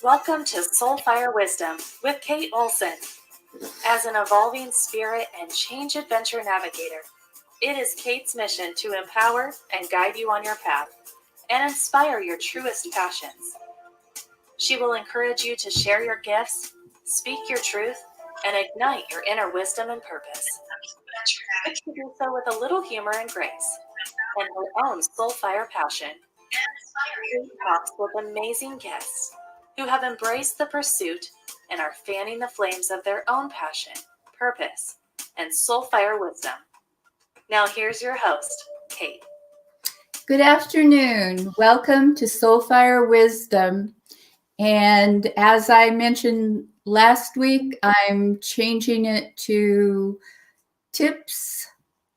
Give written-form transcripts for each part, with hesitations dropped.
Welcome to Soulfire Wisdom with Kate Olson. As an evolving spirit and change adventure navigator, it is Kate's mission to empower and guide you on your path and inspire your truest passions. She will encourage you to share your gifts, speak your truth, and ignite your inner wisdom and purpose. To do so with a little humor and grace and her own Soulfire passion. Kate talks with amazing guests who have embraced the pursuit and are fanning the flames of their own passion, purpose, and soulfire wisdom. Now here's your host, Kate. Good afternoon. Welcome to Soulfire Wisdom. And as I mentioned last week, I'm changing it to Tips,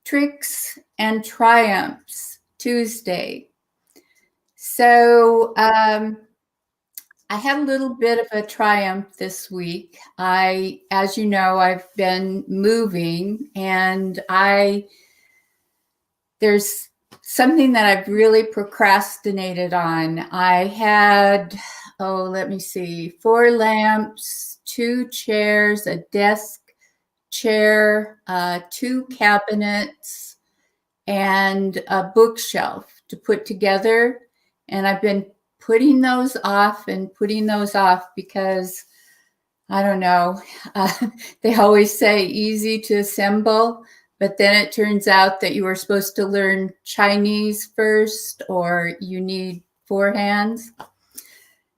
Tricks, and Triumphs Tuesday. So I had a little bit of a triumph this week. As you know, I've been moving, and there's something that I've really procrastinated on. I had, 4 lamps, 2 chairs, a desk chair, 2 cabinets, and a bookshelf to put together. And I've been putting those off because, I don't know, they always say easy to assemble, but then it turns out that you were supposed to learn Chinese first, or you need 4 hands.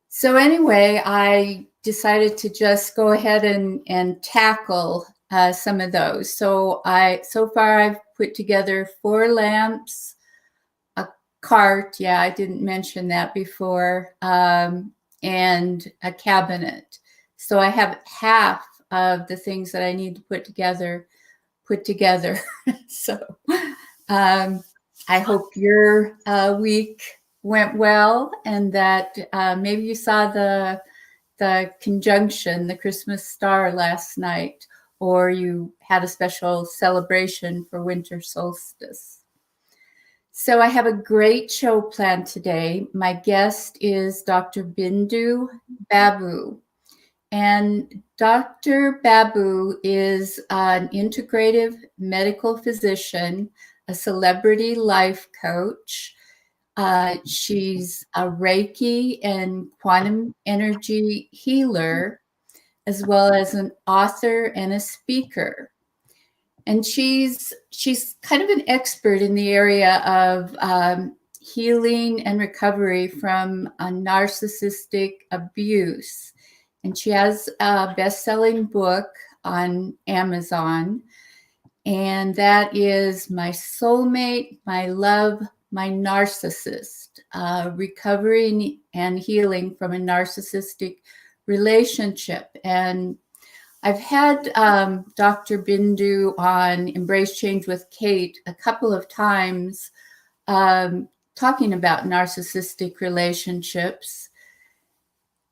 So anyway, I decided to just go ahead and tackle some of those. So far I've put together 4 lamps, cart, I didn't mention that before, and a cabinet. So I have half of the things that I need to put together. So I hope your week went well, and that maybe you saw the conjunction, the Christmas star last night, or you had a special celebration for winter solstice. So I have a great show planned today. My guest is Dr. Bindu Babu. And Dr. Babu is an integrative medical physician, a celebrity life coach. She's a Reiki and quantum energy healer, as well as an author and a speaker. And she's kind of an expert in the area of healing and recovery from a narcissistic abuse. And she has a best-selling book on Amazon, and that is My Soulmate, My Love, My Narcissist, Recovery and Healing from a Narcissistic Relationship. And I've had Dr. Bindu on Embrace Change with Kate a couple of times talking about narcissistic relationships.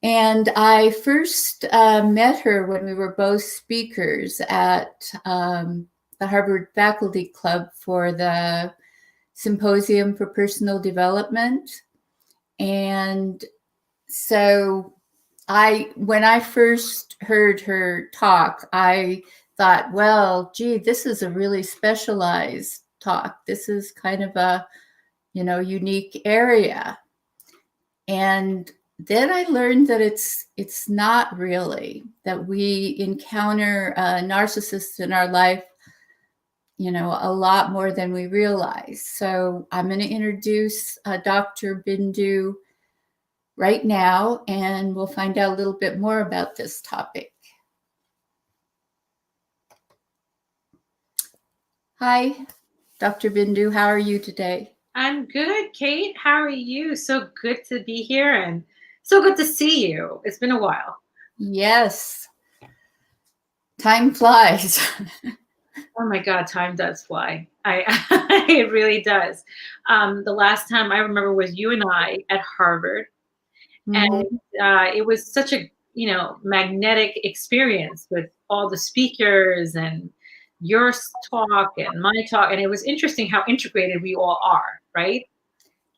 And I first met her when we were both speakers at the Harvard Faculty Club for the Symposium for Personal Development. And so when I first heard her talk, I thought, well, gee, this is a really specialized talk. This is kind of a, unique area. And then I learned that it's not really, that we encounter narcissists in our life, a lot more than we realize. So I'm going to introduce Dr. Bindu right now, and we'll find out a little bit more about this topic. Hi, Dr. Bindu. How are you today? I'm good, Kate. How are you? So good to be here and so good to see you. It's been a while. Yes. Time flies. Oh my God, time does fly. It really does. The last time I remember was you and I at Harvard. Mm-hmm. And it was such a, magnetic experience with all the speakers and your talk and my talk. And it was interesting how integrated we all are, right?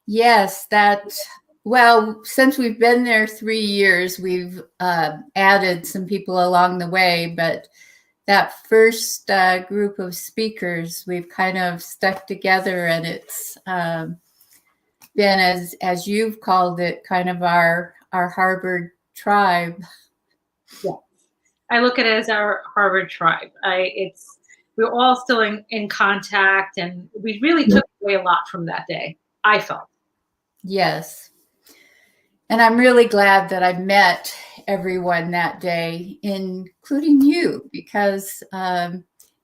Yes, that Well, since we've been there 3 years, we've added some people along the way, but that first group of speakers, we've kind of stuck together, and it's been, as you've called it, kind of our Harvard tribe. Yeah. I look at it as our Harvard tribe. We're all still in contact, and we really took away a lot from that day, I felt. Yes. And I'm really glad that I met everyone that day, including you, because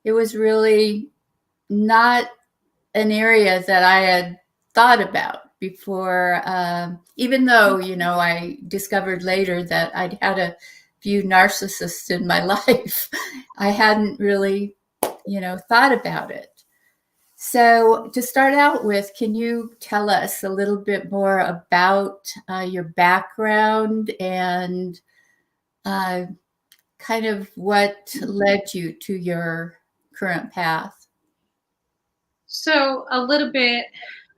it was really not an area that I had thought about before, even though, I discovered later that I'd had a few narcissists in my life. I hadn't really, thought about it. So to start out with, can you tell us a little bit more about your background and kind of what led you to your current path? So a little bit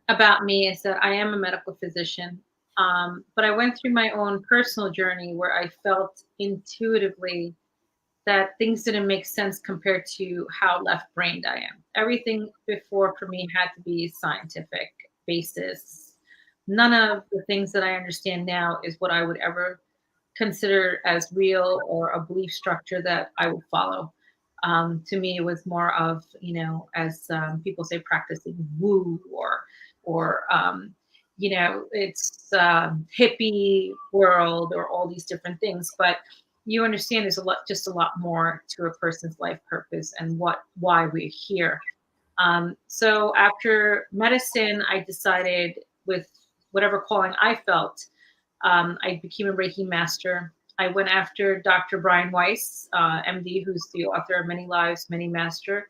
about me is that I am a medical physician, but I went through my own personal journey where I felt intuitively that things didn't make sense compared to how left-brained I am. Everything before for me had to be scientific basis. None of the things that I understand now is what I would ever consider as real or a belief structure that I would follow. To me, it was more of, as people say, practicing woo or it's hippie world or all these different things. But you understand there's just a lot more to a person's life purpose and why we're here. So after medicine, I decided with whatever calling I felt, I became a Reiki master. I went after Dr. Brian Weiss, MD, who's the author of Many Lives, Many Master,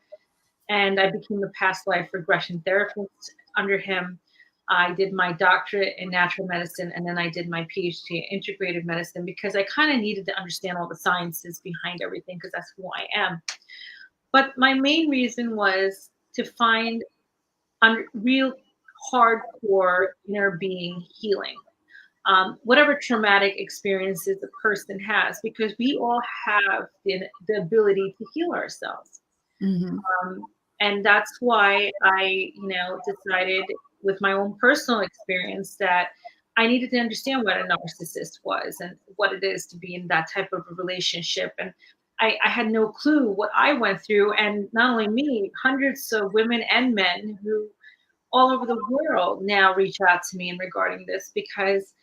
and I became a past life regression therapist under him. I did my doctorate in natural medicine, and then I did my PhD in integrative medicine because I kind of needed to understand all the sciences behind everything because that's who I am. But my main reason was to find real hardcore inner being healing. Whatever traumatic experiences a person has, because we all have the ability to heal ourselves. Mm-hmm. And that's why I, decided with my own personal experience that I needed to understand what a narcissist was and what it is to be in that type of a relationship. And I had no clue what I went through. And not only me, hundreds of women and men who all over the world now reach out to me in regarding this because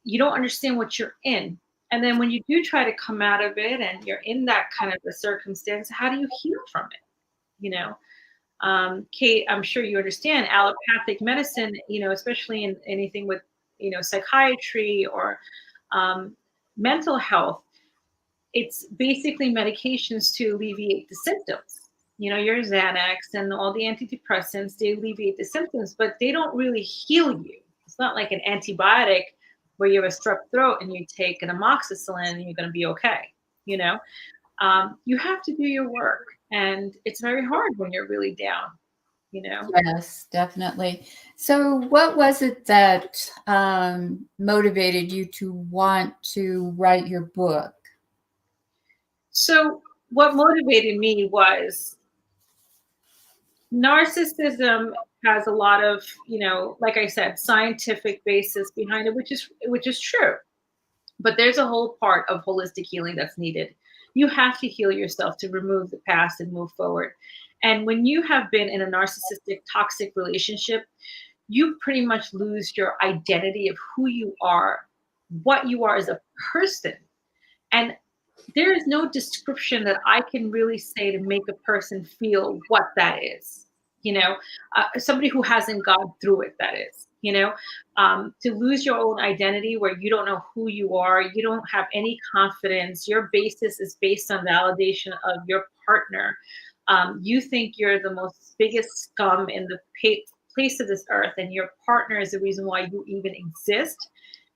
you don't understand what you're in. And then when you do try to come out of it and you're in that kind of a circumstance, how do you heal from it? Kate, I'm sure you understand allopathic medicine, especially in anything with, psychiatry or mental health, it's basically medications to alleviate the symptoms. Your Xanax and all the antidepressants, they alleviate the symptoms, but they don't really heal you. It's not like an antibiotic where you have a strep throat and you take an amoxicillin and you're going to be okay. You have to do your work, and it's very hard when you're really down. Yes, definitely. So what was it that motivated you to want to write your book? So what motivated me was narcissism has a lot of, like I said, scientific basis behind it, which is true. But there's a whole part of holistic healing that's needed. You have to heal yourself to remove the past and move forward. And when you have been in a narcissistic, toxic relationship, you pretty much lose your identity of who you are, what you are as a person. And there is no description that I can really say to make a person feel what that is. Somebody who hasn't gone through it, that is, to lose your own identity where you don't know who you are, you don't have any confidence, your basis is based on validation of your partner. You think you're the most biggest scum in the place of this earth, and your partner is the reason why you even exist.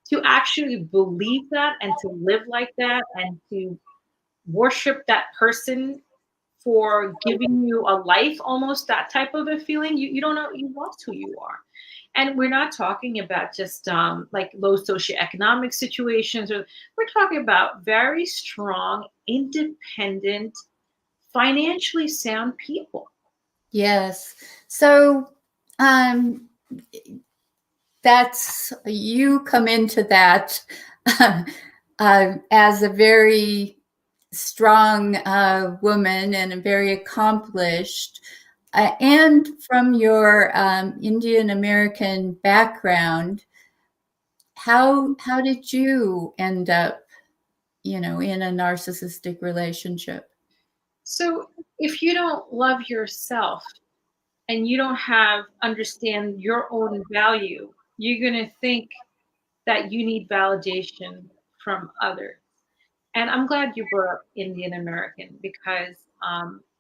To actually believe that and to live like that and to worship that person for giving you a life, almost that type of a feeling, you don't know, you lost who you are. And we're not talking about just like low socioeconomic situations, or we're talking about very strong, independent, financially sound people. Yes. So um, that's, you come into that as a very strong woman and a very accomplished. And from your Indian American background, how did you end up, in a narcissistic relationship? So if you don't love yourself and you don't understand your own value, you're going to think that you need validation from others. And I'm glad you brought up Indian American, because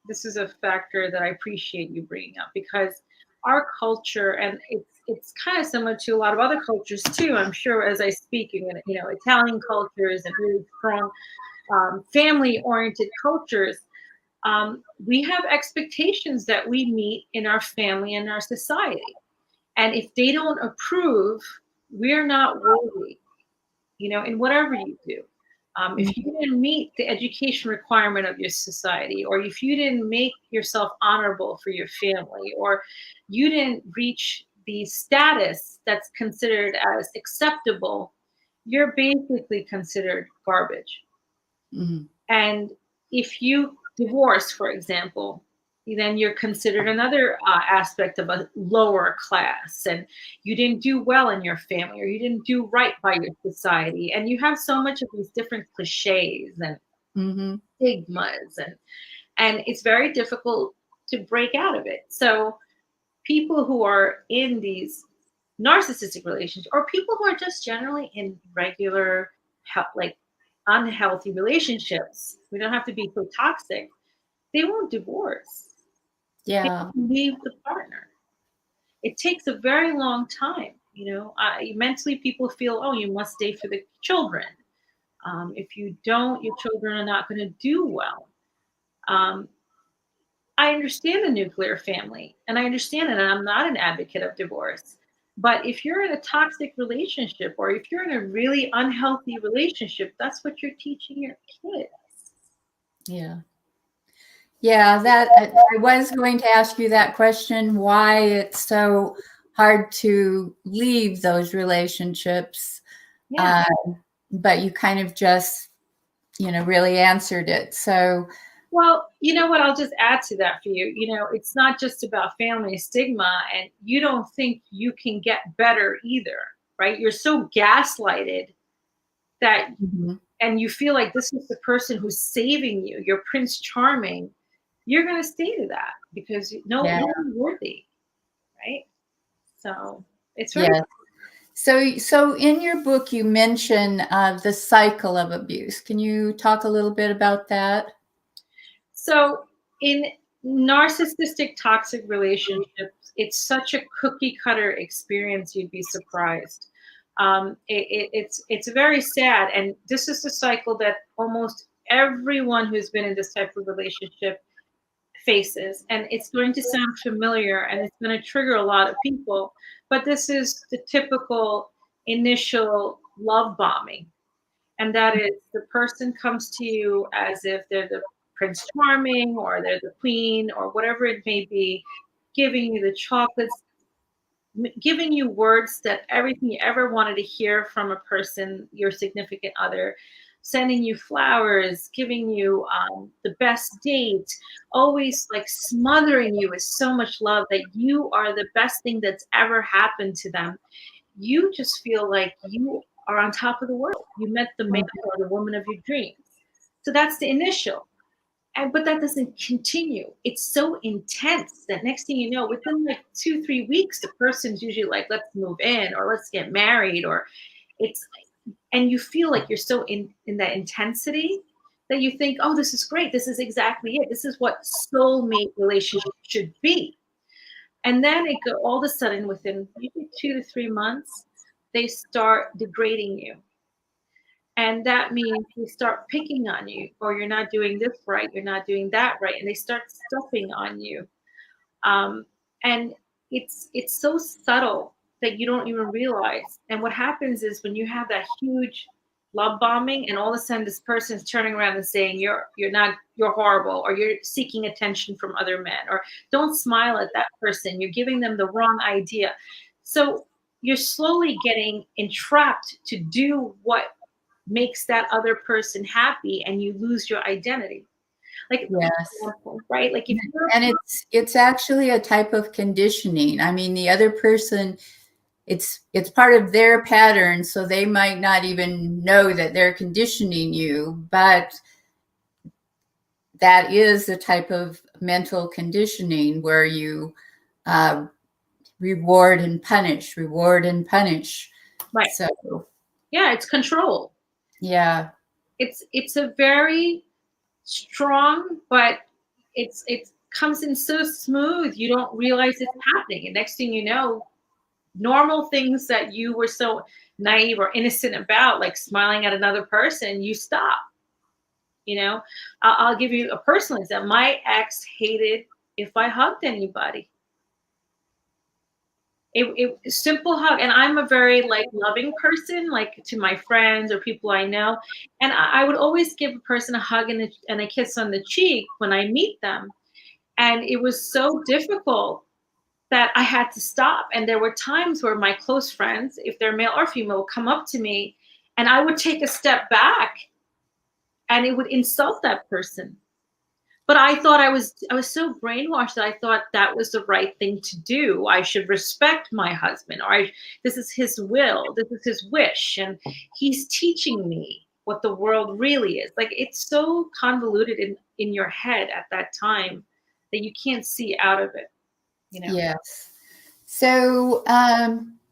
this is a factor that I appreciate you bringing up, because our culture, and it's kind of similar to a lot of other cultures too. I'm sure as I speak, Italian cultures and really strong family-oriented cultures. We have expectations that we meet in our family and our society, and if they don't approve, we're not worthy. In whatever you do. If you didn't meet the education requirement of your society, or if you didn't make yourself honorable for your family, or you didn't reach the status that's considered as acceptable, you're basically considered garbage. Mm-hmm. And if you divorce, for example, then you're considered another aspect of a lower class, and you didn't do well in your family, or you didn't do right by your society. And you have so much of these different cliches and Mm-hmm. stigmas, and it's very difficult to break out of it. So people who are in these narcissistic relationships, or people who are just generally in regular, like unhealthy relationships, we don't have to be so toxic, they won't divorce. They Yeah. won't leave the partner. It takes a very long time. Mentally, people feel, oh, you must stay for the children. If you don't, your children are not going to do well. Um, I understand the nuclear family, and I understand it, and I'm not an advocate of divorce. But if you're in a toxic relationship, or if you're in a really unhealthy relationship, that's what you're teaching your kids. Yeah. Yeah, that I was going to ask you that question, why it's so hard to leave those relationships. Yeah. But you kind of just, really answered it. So, Well, you know what? I'll just add to that for you. It's not just about family stigma, and you don't think you can get better either, right? You're so gaslighted that, mhm. and you feel like this is the person who's saving you, you're Prince Charming. You're going to stay to that because no one's worthy, right? So it's very. Yes. So in your book, you mention the cycle of abuse. Can you talk a little bit about that? So in narcissistic toxic relationships, it's such a cookie cutter experience. You'd be surprised. It's very sad, and this is the cycle that almost everyone who's been in this type of relationship faces. And it's going to sound familiar, and it's going to trigger a lot of people. But this is the typical initial love bombing. And that is, the person comes to you as if they're the Prince Charming, or they're the queen, or whatever it may be, giving you the chocolates, giving you words that everything you ever wanted to hear from a person, your significant other, sending you flowers, giving you the best date, always like smothering you with so much love that you are the best thing that's ever happened to them. You just feel like you are on top of the world. You met the man or the woman of your dreams. So that's the initial. But that doesn't continue. It's so intense that next thing you know, within like 2-3 weeks, the person's usually like, let's move in, or let's get married, or it's, and you feel like you're so in that intensity that you think, oh, this is great. This is exactly it. This is what soulmate relationship should be. And then all of a sudden, within maybe 2 to 3 months, they start degrading you. And that means they start picking on you, or you're not doing this right, you're not doing that right, and they start stuffing on you. And it's so subtle that you don't even realize. And what happens is when you have that huge love bombing, and all of a sudden this person is turning around and saying you're horrible, or you're seeking attention from other men, or don't smile at that person, you're giving them the wrong idea. So you're slowly getting entrapped to do what makes that other person happy, and you lose your identity. Like, Yes. right? Like if you're, And it's actually a type of conditioning. I mean, the other person, it's part of their pattern, so they might not even know that they're conditioning you, but that is a type of mental conditioning where you reward and punish. right. So Yeah, it's control. yeah. It's a very strong, but it comes in so smooth, you don't realize it's happening. And next thing you know, normal things that you were so naive or innocent about, like smiling at another person, you stop. You know, I'll give you a personal example. My ex hated if I hugged anybody. It simple hug, and I'm a very like loving person, like to my friends or people I know, and I would always give a person a hug and a kiss on the cheek when I meet them, and it was so difficult that I had to stop. And there were times where my close friends, if they're male or female, would come up to me, and I would take a step back, and it would insult that person. But I thought I was so brainwashed that I thought that was the right thing to do. I should respect my husband, or this is his will, this is his wish, and he's teaching me what the world really is. Like, it's so convoluted in your head at that time that you can't see out of it, you know? Yes. So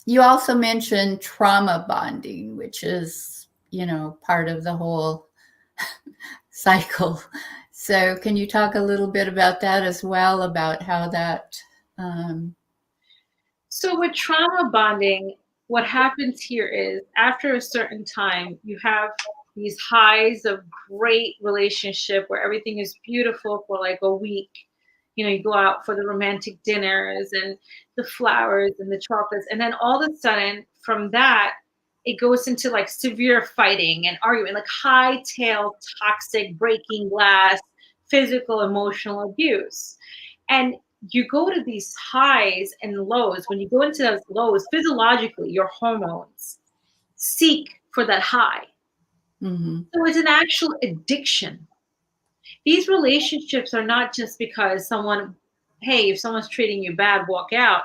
you also mentioned trauma bonding, which is, part of the whole cycle. So can you talk a little bit about that as well, about how that... So with trauma bonding, what happens here is after a certain time, you have these highs of great relationship where everything is beautiful for like a week. You know, you go out for the romantic dinners and the flowers and the chocolates. And then all of a sudden from that, it goes into like severe fighting and argument, like high-tailed, toxic, breaking glass, physical, emotional abuse. And you go to these highs and lows. When you go into those lows, physiologically, your hormones seek for that high. Mm-hmm. So it's an actual addiction. These relationships are not just because if someone's treating you bad, walk out.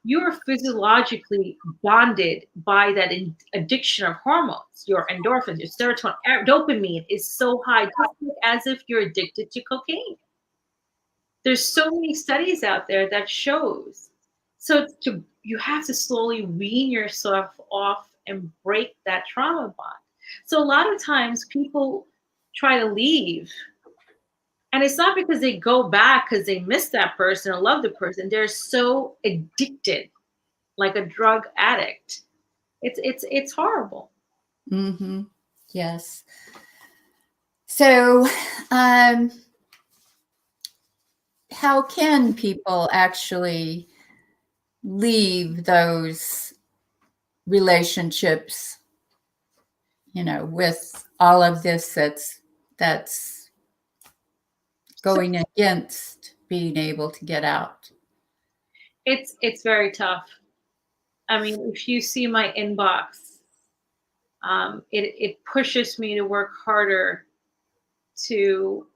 You're physiologically bonded by that addiction of hormones. Your endorphins, your serotonin, dopamine is so high, just as if you're addicted to cocaine. There's so many studies out there that shows. So you have to slowly wean yourself off and break that trauma bond. So a lot of times people try to leave, and it's not because they go back because they miss that person or love the person. They're so addicted, like a drug addict. It's horrible. Mm-hmm. Yes. So, how can people actually leave those relationships, with all of this that's going against being able to get out? It's very tough. I mean, if you see my inbox, it pushes me to work harder to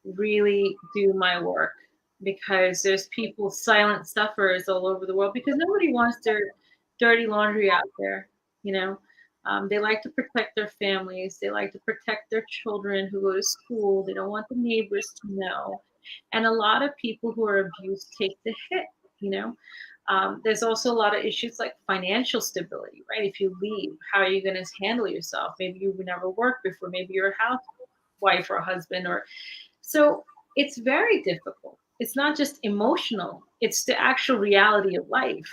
really do my work, because there's people, silent sufferers all over the world, because nobody wants their dirty laundry out there. They like to protect their families. They like to protect their children who go to school. They don't want the neighbors to know. And a lot of people who are abused take the hit, you know. There's also a lot of issues like financial stability, right? If you leave, how are you going to handle yourself? Maybe you've never worked before. Maybe you're a housewife or a husband, so it's very difficult. It's not just emotional. It's the actual reality of life.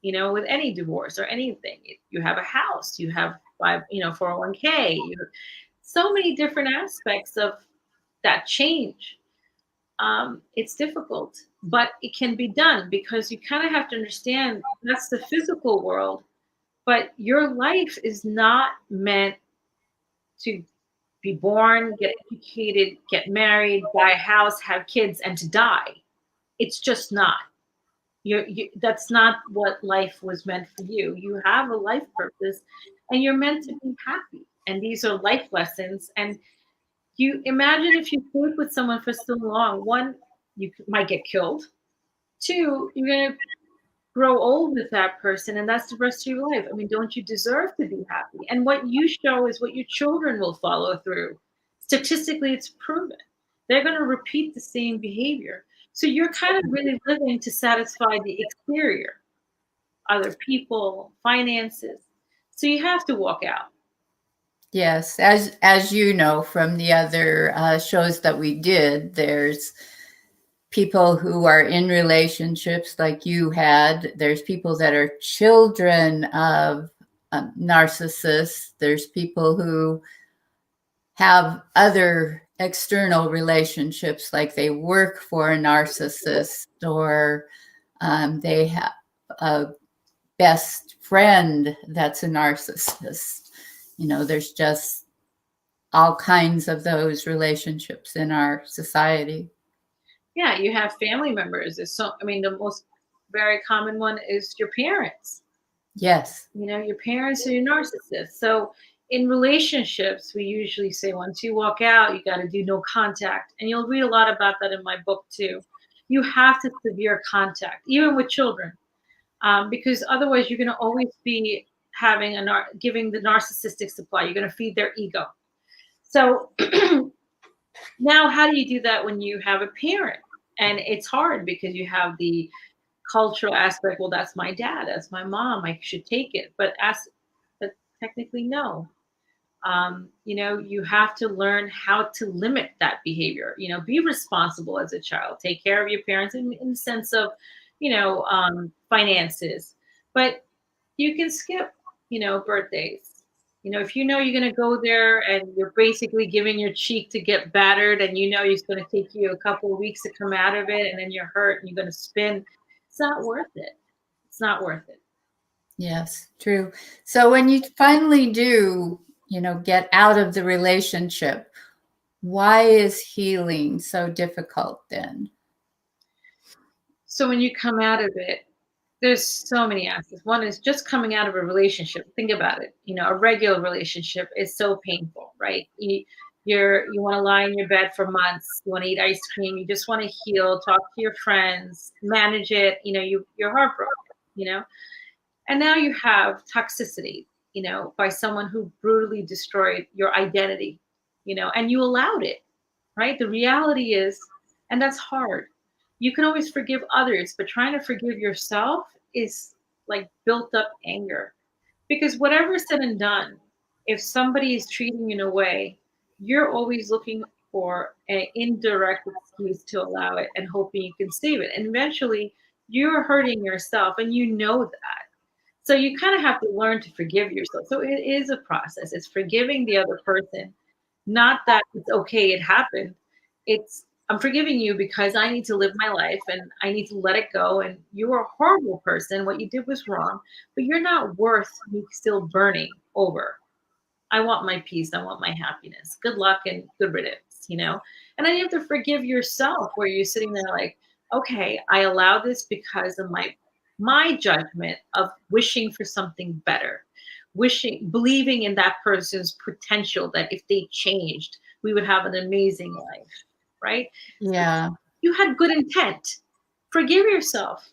With any divorce or anything, you have a house, you have 401k, so many different aspects of that change. it's difficult, but it can be done, because you kind of have to understand that's the physical world, but your life is not meant to be born, get educated, get married, buy a house, have kids, and to die. It's just not. That's not what life was meant for you. You have a life purpose, and you're meant to be happy. And these are life lessons. And you imagine if you stayed with someone for so long, one, you might get killed. Two, you're going to grow old with that person, and that's the rest of your life. I mean, don't you deserve to be happy? And what you show is what your children will follow through. Statistically, it's proven. They're going to repeat the same behavior. So you're kind of really living to satisfy the exterior, other people, finances. So you have to walk out. Yes, as you know from the other shows that we did, there's people who are in relationships like you had. There's people that are children of narcissists. There's people who have other external relationships, like they work for a narcissist, or they have a best friend that's a narcissist. You know, there's just all kinds of those relationships in our society. Yeah, you have family members. The most very common one is your parents. Yes. You know, your parents are your narcissists. So in relationships, we usually say once you walk out, you got to do no contact. And you'll read a lot about that in my book too. You have to severe contact, even with children, because otherwise you're going to always be giving the narcissistic supply. You're going to feed their ego. So now, how do you do that when you have a parent? And it's hard because you have the cultural aspect. Well, that's my dad, that's my mom, I should take it. But technically, no. You have to learn how to limit that behavior. Be responsible as a child. Take care of your parents in the sense of, finances. But you can skip, birthdays. If you know you're going to go there and you're basically giving your cheek to get battered, and it's going to take you a couple of weeks to come out of it, and then you're hurt and you're going to spin, it's not worth it. It's not worth it. Yes, true. So when you finally do, get out of the relationship, why is healing so difficult then? So when you come out of it, there's so many aspects. One is just coming out of a relationship. Think about it. A regular relationship is so painful, right? You want to lie in your bed for months. You want to eat ice cream. You just want to heal, talk to your friends, manage it. You're heartbroken, And now you have toxicity, by someone who brutally destroyed your identity, and you allowed it, right? The reality is, and that's hard. You can always forgive others, but trying to forgive yourself is like built up anger. Because whatever is said and done, if somebody is treating you in a way, you're always looking for an indirect excuse to allow it and hoping you can save it. And eventually you're hurting yourself, and you know that. So you kind of have to learn to forgive yourself. So it is a process. It's forgiving the other person. Not that it's okay, it happened. It's, I'm forgiving you because I need to live my life and I need to let it go. And you are a horrible person. What you did was wrong, but you're not worth me still burning over. I want my peace. I want my happiness. Good luck and good riddance. And then you have to forgive yourself, where you're sitting there like, okay, I allow this because of my judgment of wishing for something better, believing in that person's potential, that if they changed, we would have an amazing life, right? Yeah. So you had good intent. Forgive yourself.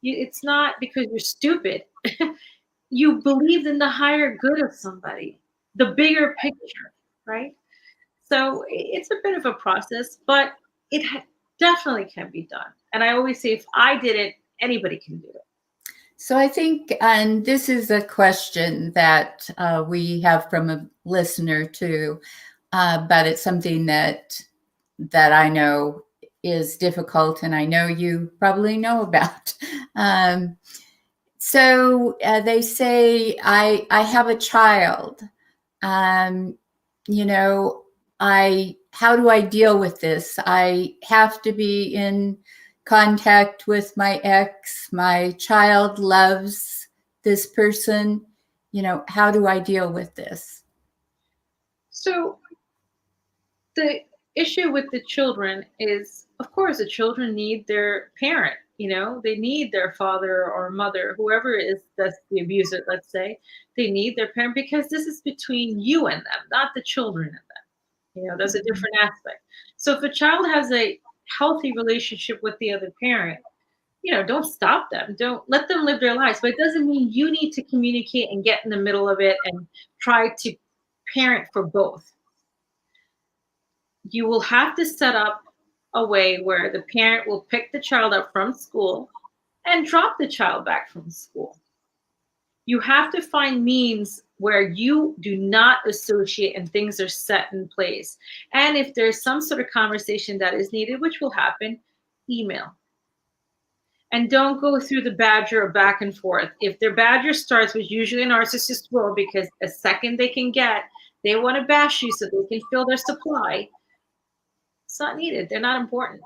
It's not because you're stupid. You believed in the higher good of somebody, the bigger picture, right? So it's a bit of a process, but it definitely can be done. And I always say, if I did it, anybody can do it. So I think, and this is a question that we have from a listener too, but it's something that I know is difficult, and I know you probably know about. So they say, I have a child. I how do I deal with this? I have to be in contact with my ex. My child loves this person. How do I deal with this? So the issue with the children is, of course, the children need their parent. They need their father or mother, whoever it is that's the abuser, let's say. They need their parent because this is between you and them, not the children and them. There's a different aspect. So if a child has a healthy relationship with the other parent, don't stop them. Don't let them live their lives. But it doesn't mean you need to communicate and get in the middle of it and try to parent for both. You will have to set up a way where the parent will pick the child up from school and drop the child back from school. You have to find means where you do not associate and things are set in place. And if there's some sort of conversation that is needed, which will happen, email. And don't go through the badger of back and forth. If their badger starts, which usually a narcissist will, because a second they can get, they want to bash you so they can fill their supply. It's not needed. They're not important.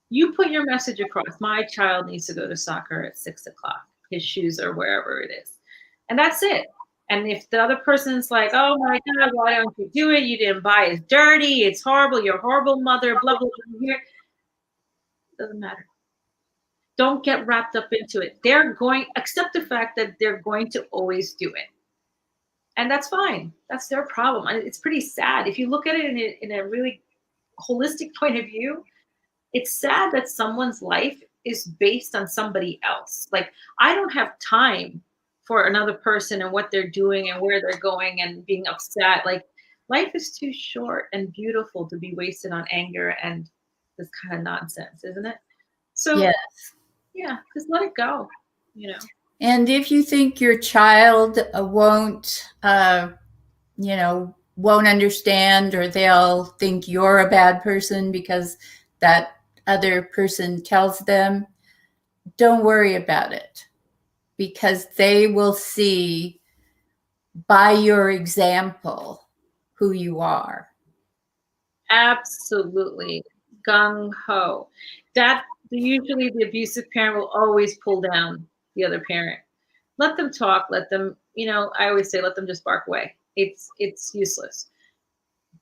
You put your message across. My child needs to go to soccer at 6 o'clock. His shoes are wherever it is. And that's it. And if the other person's like, oh my God, why don't you do it? You didn't buy it. It's dirty. It's horrible. You're a horrible mother. Blah, blah, blah. Doesn't matter. Don't get wrapped up into it. Accept the fact that they're going to always do it. And that's fine. That's their problem. It's pretty sad. If you look at it in a really holistic point of view, it's sad that someone's life is based on somebody else. Like, I don't have time for another person and what they're doing and where they're going and being upset. Like, life is too short and beautiful to be wasted on anger and this kind of nonsense, isn't it? So, yes. Yeah, just let it go, And if you think your child won't understand, or they'll think you're a bad person because that other person tells them, don't worry about it, because they will see by your example who you are. Absolutely. Gung ho. Usually the abusive parent will always pull down the other parent. Let them talk. Let them, I always say, let them just bark away. It's useless.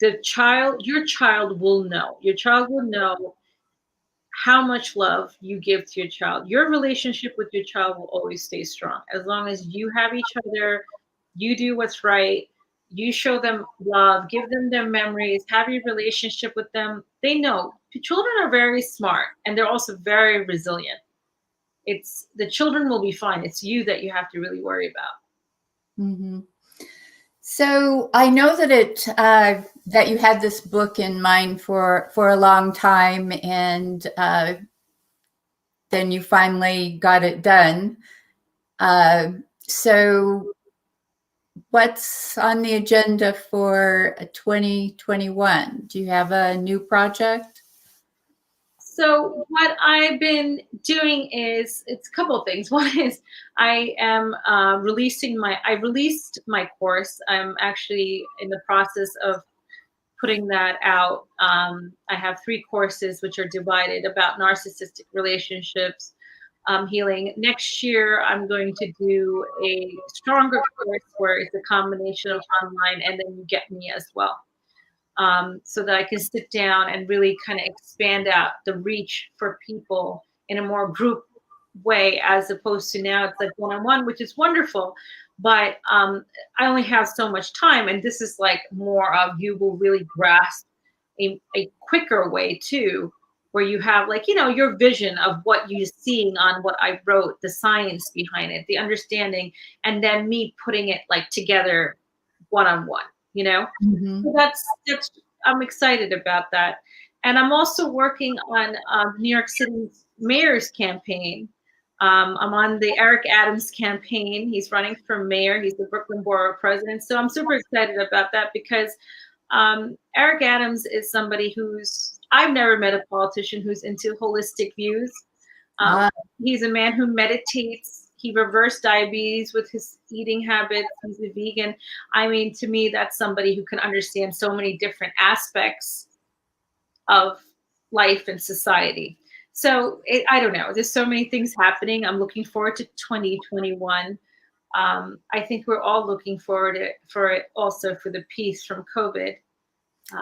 Your child will know. Your child will know how much love you give to your child. Your relationship with your child will always stay strong. As long as you have each other, you do what's right, you show them love, give them their memories, have your relationship with them. They know. Children are very smart, and they're also very resilient. The children will be fine. It's you that you have to really worry about. Mm-hmm. So I know that that you had this book in mind for a long time, and then you finally got it done. So what's on the agenda for 2021? Do you have a new project? So what I've been doing it's a couple of things. One is I am released my course. I'm actually in the process of putting that out. I have 3 courses which are divided about narcissistic relationships, healing. Next year, I'm going to do a stronger course where it's a combination of online and then you get me as well. So that I can sit down and really kind of expand out the reach for people in a more group way, as opposed to now it's like one-on-one, which is wonderful. But I only have so much time, and this is like more of, you will really grasp a quicker way too, where you have like, your vision of what you're seeing on what I wrote, the science behind it, the understanding, and then me putting it like together one-on-one. Mm-hmm. So that's I'm excited about that. And I'm also working on New York City's mayor's campaign. I'm on the Eric Adams campaign. He's running for mayor. He's the Brooklyn Borough president. So I'm super excited about that because Eric Adams is somebody I've never met a politician who's into holistic views. He's a man who meditates. He reversed diabetes with his eating habits. He's a vegan. I mean, to me, that's somebody who can understand so many different aspects of life and society. So I don't know. There's so many things happening. I'm looking forward to 2021. I think we're all looking forward for it also for the peace from COVID.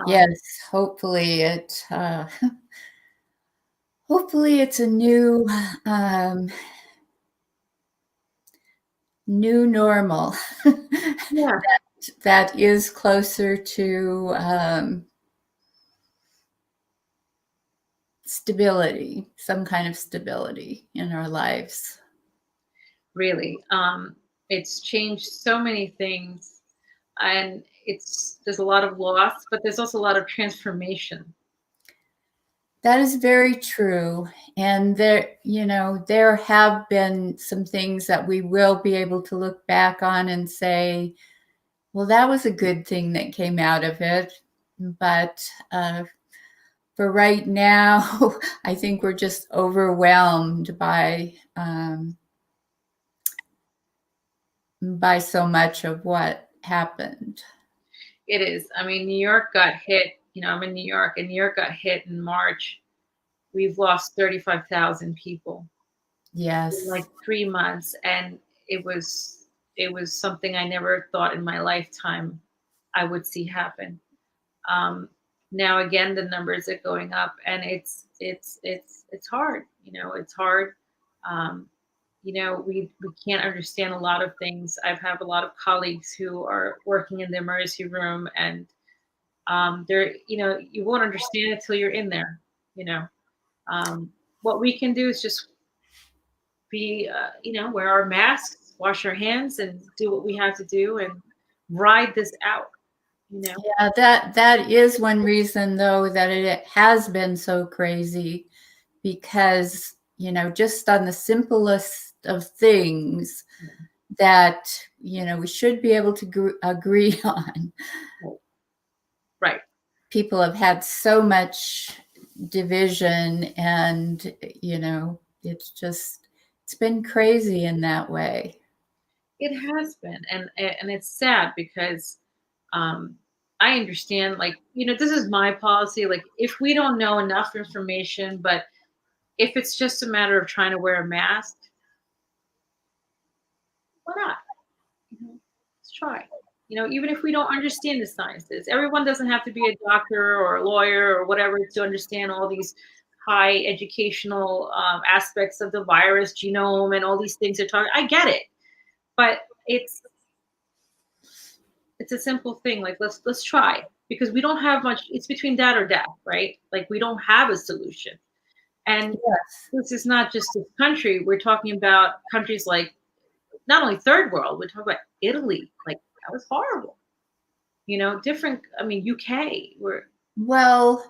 Yes, hopefully hopefully it's a new new normal Yeah. that is closer to stability, some kind of stability in our lives. Really. It's changed so many things, and there's a lot of loss, but there's also a lot of transformation. That is very true. And there have been some things that we will be able to look back on and say, well, that was a good thing that came out of it. But for right now, I think we're just overwhelmed by so much of what happened. It is. I mean, New York got hit. I'm in New York, and New York got hit in March. We've lost 35,000 people. Yes. In like 3 months, and it was something I never thought in my lifetime I would see happen. Now again, the numbers are going up, and it's hard. It's hard. We can't understand a lot of things. I've had a lot of colleagues who are working in the emergency room, and they're you won't understand it till you're in there. What we can do is just be wear our masks, wash our hands, and do what we have to do, and ride this out. Yeah, that is one reason, though, that it has been so crazy, because just on the simplest of things that we should be able to agree on. Right. People have had so much division, and it's been crazy in that way. It has been, and it's sad because I understand, this is my policy. Like, if we don't know enough information, but if it's just a matter of trying to wear a mask, why not? Let's try. Even if we don't understand the sciences, everyone doesn't have to be a doctor or a lawyer or whatever to understand all these high educational aspects of the virus, genome, and all these things they're talking. I get it, but it's a simple thing. Like, let's try, because we don't have much. It's between that or death, right? Like, we don't have a solution. And yes, this is not just this country. We're talking about countries like not only third world. We're talking about Italy. Like, that was horrible. Different. I mean, UK. Well,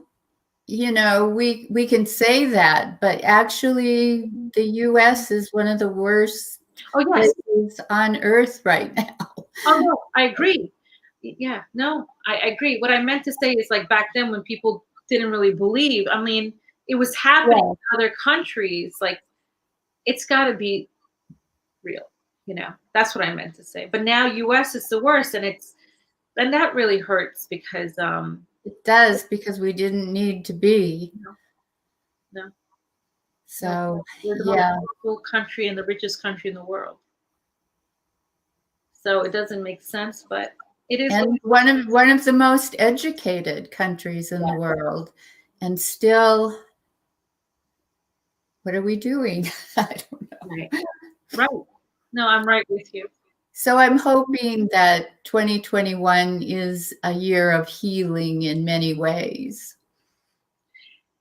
we can say that, but actually, the U.S. is one of the worst places on earth right now. Oh no, I agree. Yeah, no, I agree. What I meant to say is, like, back then when people didn't really believe, I mean, it was happening in other countries. Like, it's got to be real. That's what I meant to say. But now U.S. is the worst, and that really hurts because it does, because we didn't need to be. No. So we're the most powerful country and the richest country in the world. So it doesn't make sense, but it is. And one of the most educated countries in the world, and still, what are we doing? I don't know. Right. No, I'm right with you. So I'm hoping that 2021 is a year of healing in many ways.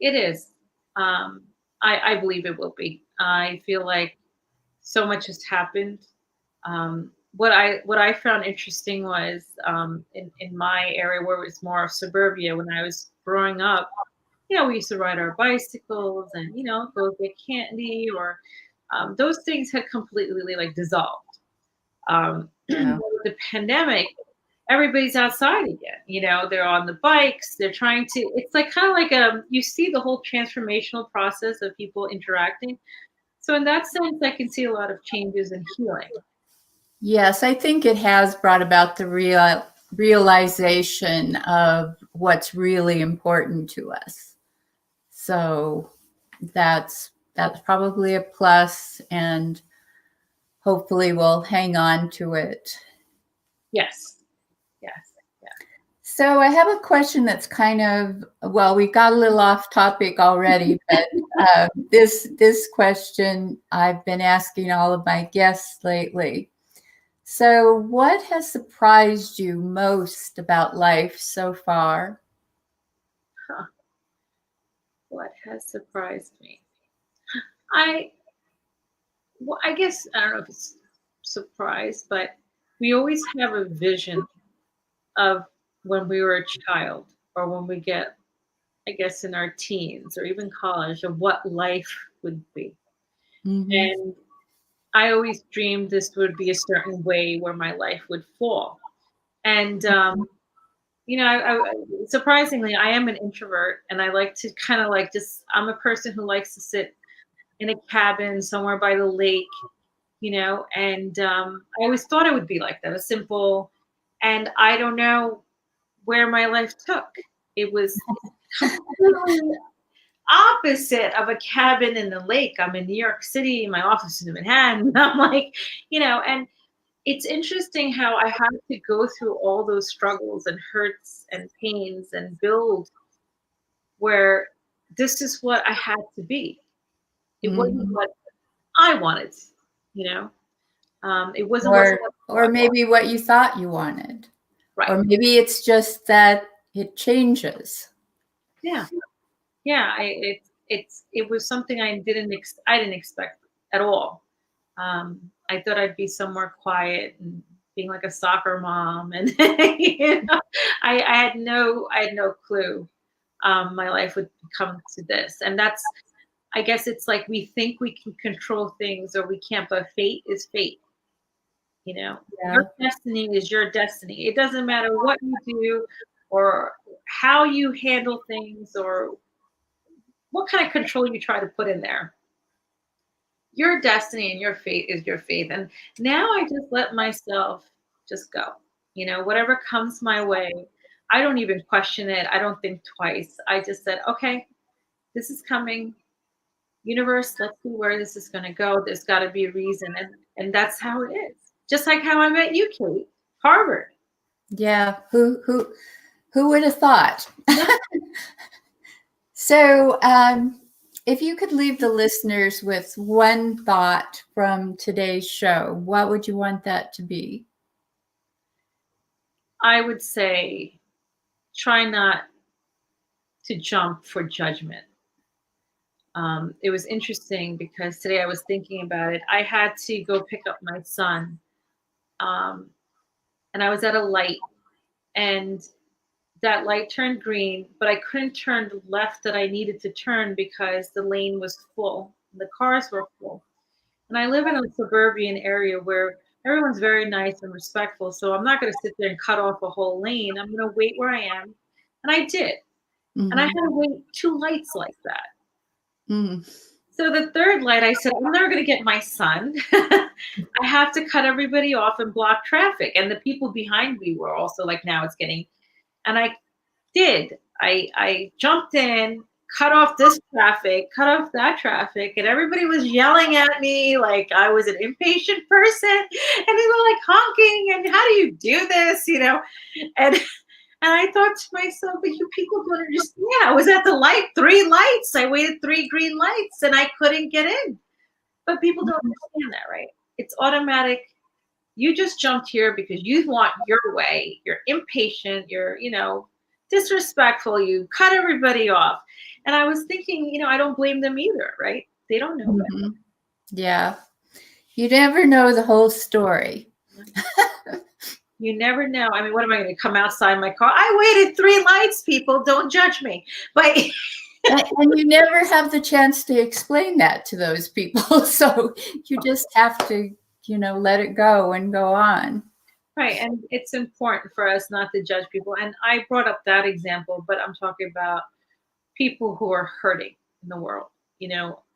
It is. I believe it will be. I feel like so much has happened. What I found interesting was in my area, where it was more of suburbia, when I was growing up, we used to ride our bicycles and go get candy, or those things had completely like dissolved. With the pandemic, everybody's outside again. They're on the bikes. They're trying to. It's like kind of like you see the whole transformational process of people interacting. So in that sense, I can see a lot of changes in healing. Yes, I think it has brought about the realization of what's really important to us. So that's probably a plus, and hopefully we'll hang on to it. Yes. Yes. So I have a question that's kind of, well, we got a little off topic already, but this question I've been asking all of my guests lately. So what has surprised you most about life so far? What has surprised me? I guess, I don't know if it's surprised, but we always have a vision of when we were a child or when we get, I guess, in our teens or even college of what life would be. Mm-hmm. And I always dreamed this would be a certain way where my life would fall. And, surprisingly, I am an introvert and I like to kind of like I'm a person who likes to sit in a cabin somewhere by the lake, and I always thought it would be like that, a simple, and I don't know where my life took. It was completely opposite of a cabin in the lake. I'm in New York City, my office is in Manhattan. I'm like, and it's interesting how I had to go through all those struggles and hurts and pains and build where this is what I had to be. It wasn't what I wanted, it wasn't or maybe what you thought you wanted. Right. Or maybe it's just that it changes. Yeah. It was something I didn't expect at all. I thought I'd be somewhere quiet and being like a soccer mom, and I had no clue my life would come to this. And that's, I guess it's like we think we can control things or we can't, but fate is fate. Yeah. Your destiny is your destiny. It doesn't matter what you do or how you handle things or what kind of control you try to put in there. Your destiny and your fate is your fate. And now I just let myself just go. Whatever comes my way, I don't even question it. I don't think twice. I just said, okay, this is coming. Universe, let's see where this is going to go. There's got to be a reason. And that's how it is. Just like how I met you, Kate, Harvard. Yeah. Who would have thought? So, if you could leave the listeners with one thought from today's show, what would you want that to be? I would say try not to jump for judgment. It was interesting because today I was thinking about it. I had to go pick up my son, and I was at a light, and that light turned green, but I couldn't turn the left that I needed to turn because the lane was full. The cars were full. And I live in a suburban area where everyone's very nice and respectful. So I'm not going to sit there and cut off a whole lane. I'm going to wait where I am. And I did. Mm-hmm. And I had to wait 2 lights like that. Mm-hmm. So the third light, I said, I'm never going to get my son. I have to cut everybody off and block traffic. And the people behind me were also like, now it's getting, and I did. I jumped in, cut off this traffic, cut off that traffic, and everybody was yelling at me like I was an impatient person, and they were like honking, and how do you do this, And I thought to myself, but you people don't understand. I was at the light, 3 lights. I waited 3 green lights, and I couldn't get in. But people don't understand that, right? It's automatic. You just jumped here because you want your way. You're impatient. You're, disrespectful. You cut everybody off. And I was thinking, I don't blame them either, right? They don't know that. Yeah. You never know the whole story. You never know. I mean, what am I going to come outside my car? I waited 3 lights, people. Don't judge me. But and you never have the chance to explain that to those people. So you just have to, let it go and go on. Right. And it's important for us not to judge people. And I brought up that example, but I'm talking about people who are hurting in the world.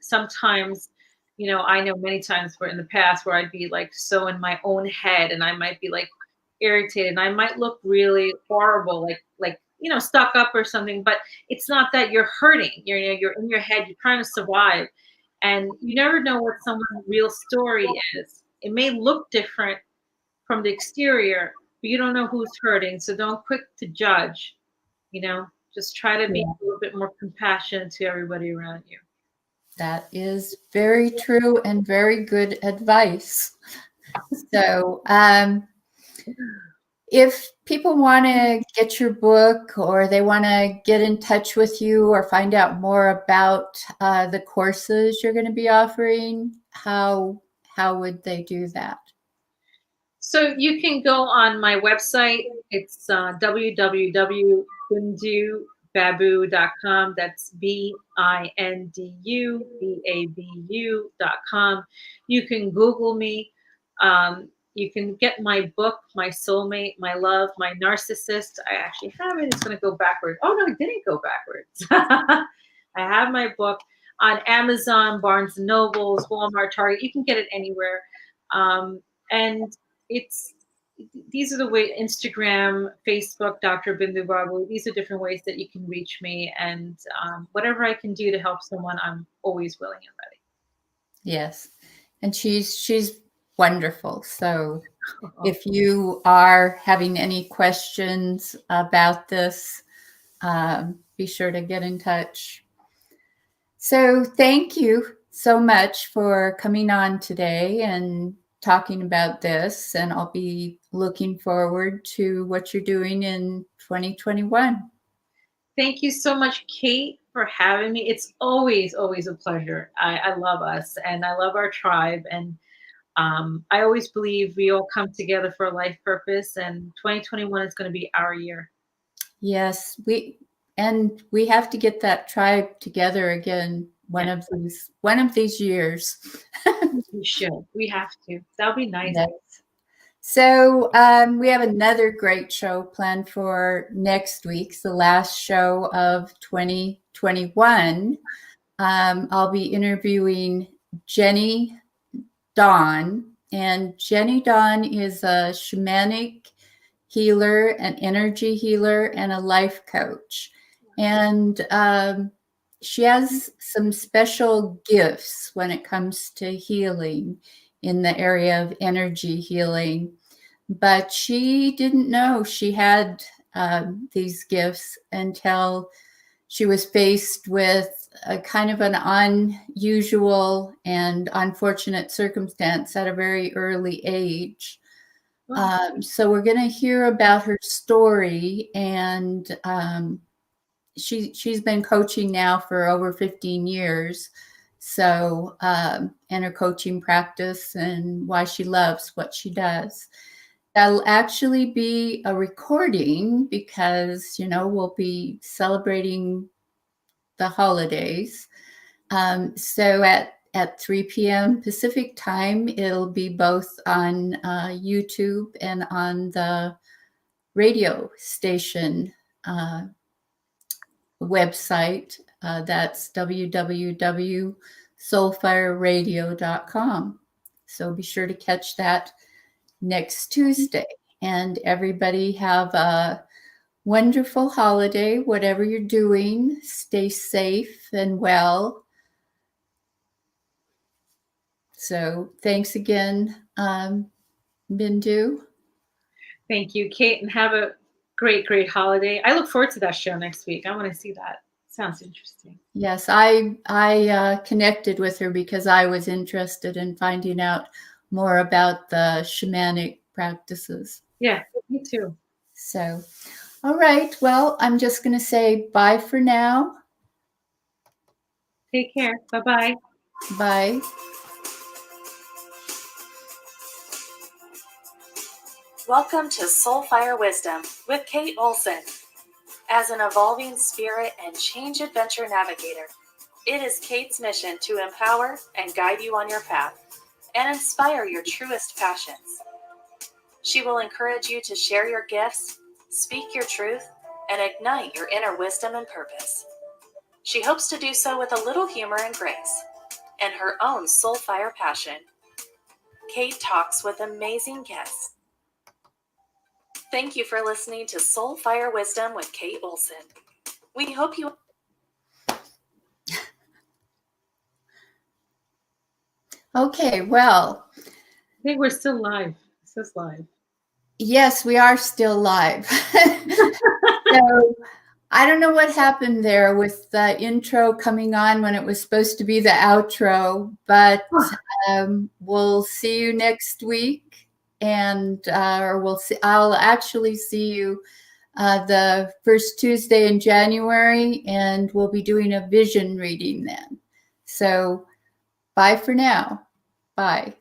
Sometimes I know many times where in the past where I'd be like so in my own head and I might be like irritated and I might look really horrible, like stuck up or something, but it's not that you're hurting. You're in your head, you're trying to survive. And you never know what someone's real story is. It may look different from the exterior, but you don't know who's hurting. So don't quick to judge, just try to be Yeah. a little bit more compassionate to everybody around you. That is very true and very good advice. So, if people want to get your book or they want to get in touch with you or find out more about the courses you're going to be offering, how would they do that? So you can go on my website. It's www.bindubabu.com. That's BINDUBABU.com. You can Google me. You can get my book, My Soulmate, My Love, My Narcissist. I actually have it. It's going to go backwards. Oh, no, it didn't go backwards. I have my book on Amazon, Barnes & Nobles, Walmart, Target. You can get it anywhere. And these are the way, Instagram, Facebook, Dr. Bindu Babu. These are different ways that you can reach me. And whatever I can do to help someone, I'm always willing and ready. Yes. And she's wonderful. So if you are having any questions about this, be sure to get in touch. So thank you so much for coming on today and talking about this. And I'll be looking forward to what you're doing in 2021. Thank you so much, Kate, for having me. It's always, always a pleasure. I love us and I love our tribe. And I always believe we all come together for a life purpose, and 2021 is going to be our year. Yes, we have to get that tribe together again one of these years. We should. We have to. That'll be nice. Yes. So we have another great show planned for next week, the last show of 2021. I'll be interviewing Jenny Dawn, and Jenny Dawn is a shamanic healer, an energy healer, and a life coach. And she has some special gifts when it comes to healing in the area of energy healing. But she didn't know she had these gifts until she was faced with a kind of an unusual and unfortunate circumstance at a very early age. So we're going to hear about her story, and she's been coaching now for over 15 years. So, and her coaching practice and why she loves what she does. That'll actually be a recording because, we'll be celebrating the holidays. So at 3 p.m. Pacific time, it'll be both on YouTube and on the radio station website. That's www.soulfireradio.com. So be sure to catch that next Tuesday. And everybody have a wonderful holiday, whatever you're doing. Stay safe and well. So thanks again, Bindu. Thank you, Kate, and have a great, great holiday. I look forward to that show next week. I want to see that. Sounds interesting. Yes, I connected with her because I was interested in finding out more about the shamanic practices. Yeah, me too. So, all right. Well, I'm just going to say bye for now. Take care. Bye-bye. Bye. Welcome to Soulfire Wisdom with Kate Olson. As an evolving spirit and change adventure navigator, it is Kate's mission to empower and guide you on your path and inspire your truest passions. She will encourage you to share your gifts, speak your truth, and ignite your inner wisdom and purpose. She hopes to do so with a little humor and grace, and her own soul fire passion. Kate talks with amazing guests. Thank you for listening to Soul Fire Wisdom with Kate Olson. We hope you... Okay, well, I think we're still live. It says live. yes, we are still live. So I don't know what happened there with the intro coming on when it was supposed to be the outro, but we'll see you next week, and I'll actually see you the first Tuesday in January, and we'll be doing a vision reading then. So bye for now. Bye.